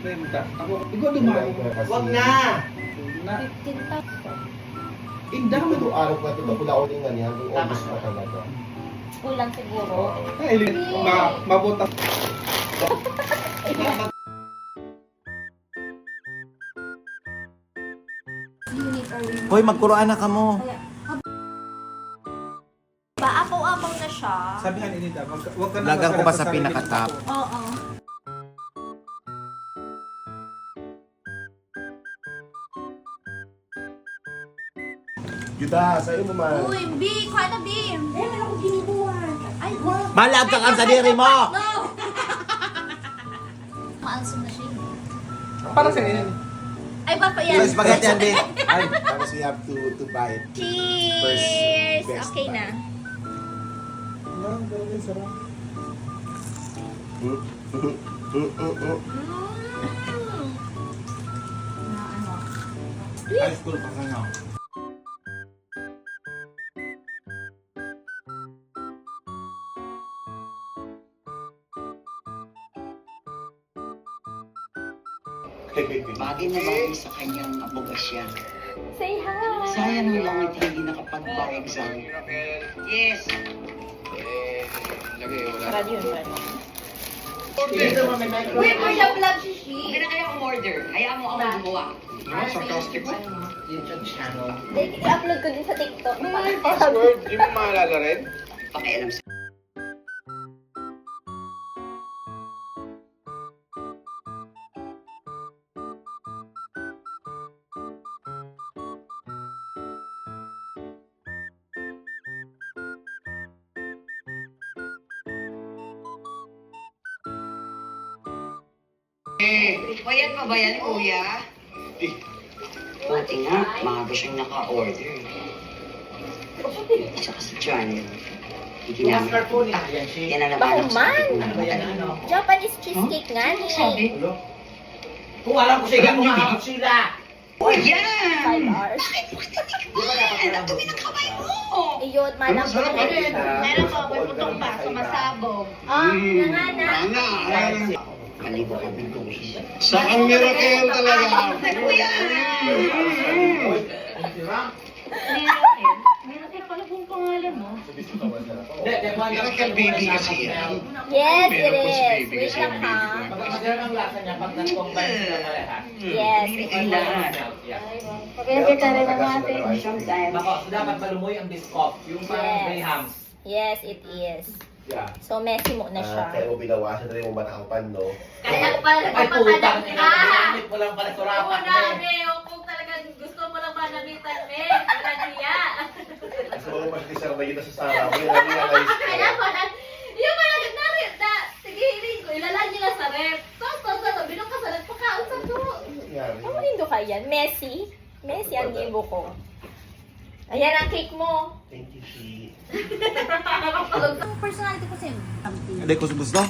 30. Ako, ikaw dumami. Wag na! Na, 15,000. Indah Ito araw pa ito, pula-ulingan yan, hanggang August pa talaga. Kulang siguro. ay, mabuta. Hoy, magkuruan na ka mo. Paapaw-apaw na siya. Sabihan ini da, wag ka na. Lagang ko pa sa sarili pinaka-top. ko. Oo. Yuda, sa'yo mo man. Uy, B! Kuha na, B! Meron akong ginibuhan. Ay, wow! Malag ka ang sadiri mo! No! Maalsam na siya. Para sa ini. Ay, ba pa yan? Yung spaghetti yan, Bi. Ay, tapos you have to buy it. Cheers! Best Okay buy. na. Yan, gawin sarap. Mm. Na ano? High school pa ka na. Bagay na bagay sa kanyang abogasyon. Say hi! Sayang na lang at hindi nakapag-bar exam. Yes! Radio yun, radio. Wait, Uy, for the vlog, Hindi Shishi! na kaya umorder. Hayaan mo ako gumawa. Sarcastic mo. YouTube channel. I-upload ko din sa TikTok. Password, di mo maalala rin? Pakialam sa... Bayad pa ba yan, kuya? Buti nga, maaga siyang naka-order. Saka sa channel. Hindi namin nakita. Yan ang naman ako sa Bahuman! akin ng mata. Japanese cheesecake nga ni. Sabi? Kung alam ko siya, kung alam sila! Oh, yan! 5 hours. Ang dumi ng kamay mo! Iyot, malang ko na siya. Meron pa, may putong pa, sumasabog. Ah, nga na. Maligo ka ng tuwis. Sa ang miracle talaga. Kuya! Miracle pala kung pangalan mo. Miracle baby kasi yan. Yes, it Meron po si is. baby Wait kasi lang yung ha. baby ko. Magkakaroon ang lasa niya pag nag-combine sila malahat. Yes. Ang lahat. Pagkakita ka rin natin. Sometimes. Bako, so dapat malumoy ang biscuit. Yung parang Yes. grahams. Yes, it is. Yeah. So, messy mo na siya. Kaya mo binawasan na rin yung matakpan, no? Kaya pala Ay, putang ina, ginamit mo lang pala surapan. kung talagang gusto mo lang manamitan, me. Wala niya. Kasi mo mas disarma yun sa Sarah mo, yun na-realize ko. Kaya pala, yung mga nagnarit na, sige, hiling ko, ilalan nila sa rep. Tapos, binong ka sa rep, pakaon sa to. Nangyari. Ano nindo ka yan? Messy? Messy ang ibo ko. Ayan ang cake mo. Thank you, Shi. Personality ko sa'yo. Hindi ko gusto.